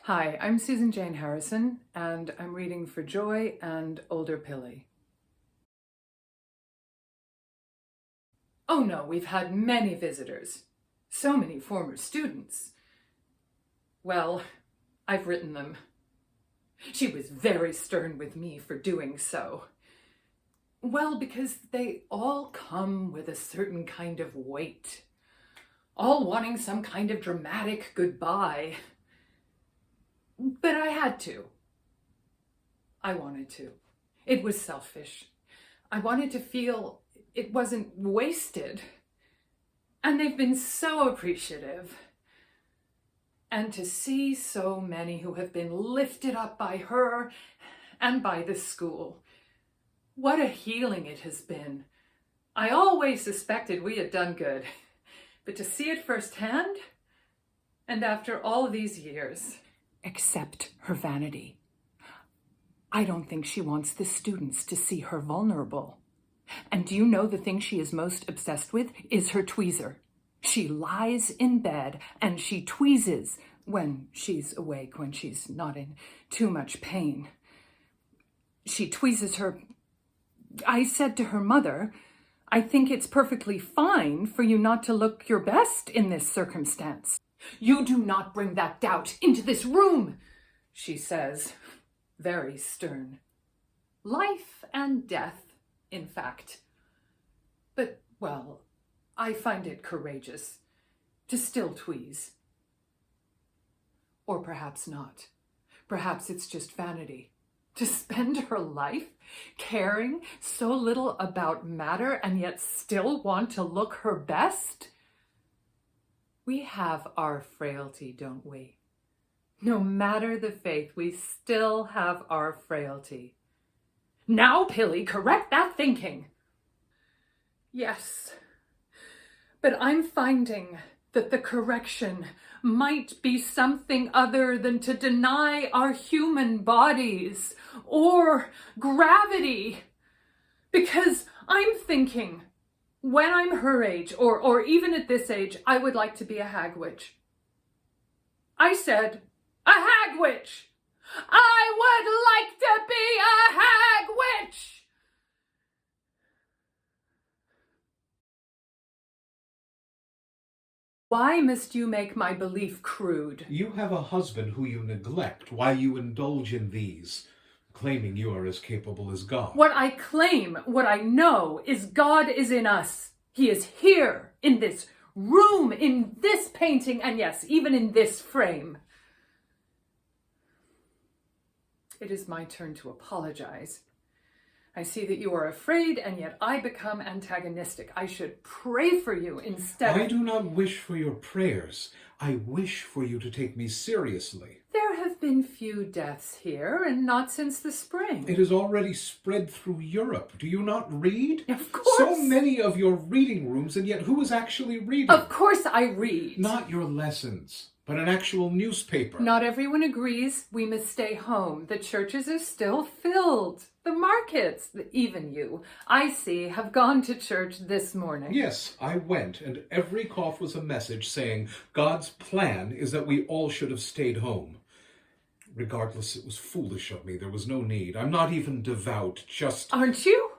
Hi, I'm Susan Jane Harrison, and I'm reading for Joy and older Pilly. Oh no, we've had many visitors. So many former students. Well, I've written them. She was very stern with me for doing so. Well, because they all come with a certain kind of weight. All wanting some kind of dramatic goodbye. But I had to. I wanted to. It was selfish. I wanted to feel it wasn't wasted. And they've been so appreciative. And to see so many who have been lifted up by her and by the school. What a healing it has been. I always suspected we had done good. But to see it firsthand, and after all these years, except her vanity. I don't think she wants the students to see her vulnerable. And do you know the thing she is most obsessed with is her tweezer. She lies in bed and she tweezes when she's awake, when she's not in too much pain. She tweezes her. I said to her mother, I think it's perfectly fine for you not to look your best in this circumstance. You do not bring that doubt into this room, she says, very stern. Life and death, in fact. But, well, I find it courageous to still tweeze. Or perhaps not. Perhaps it's just vanity. To spend her life caring so little about matter and yet still want to look her best? We have our frailty, don't we? No matter the faith, we still have our frailty. Now, Pilly, correct that thinking. Yes, but I'm finding that the correction might be something other than to deny our human bodies or gravity. Because I'm thinking, when I'm her age, or even at this age, I would like to be a hag witch. I said, a hag witch! I would like to be a hag witch! Why must you make my belief crude? You have a husband who you neglect while you indulge in these, claiming you are as capable as God. What I claim, what I know, is God is in us. He is here, in this room, in this painting, and yes, even in this frame. It is my turn to apologize. I see that you are afraid, and yet I become antagonistic. I should pray for you instead. I do not wish for your prayers. I wish for you to take me seriously. There have been few deaths here, and not since the spring. It has already spread through Europe. Do you not read? Of course. So many of your reading rooms, and yet who is actually reading? Of course I read. Not your lessons, but an actual newspaper. Not everyone agrees we must stay home. The churches are still filled. The markets, even you, I see, have gone to church this morning. Yes, I went, and every cough was a message saying God's plan is that we all should have stayed home. Regardless, it was foolish of me. There was no need. I'm not even devout, just... Aren't you?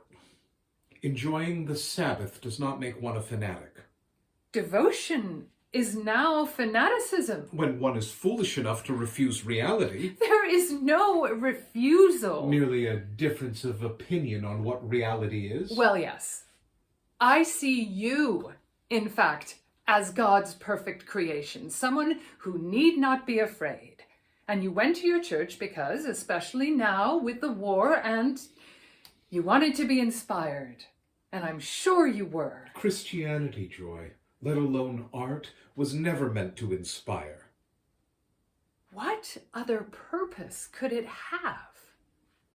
Enjoying the Sabbath does not make one a fanatic. Devotion is now fanaticism. When one is foolish enough to refuse reality. There is no refusal. Merely a difference of opinion on what reality is. Well, yes. I see you, in fact, as God's perfect creation, someone who need not be afraid. And you went to your church because, especially now with the war, and you wanted to be inspired. And I'm sure you were. Christianity, Joy, let alone art, was never meant to inspire. What other purpose could it have?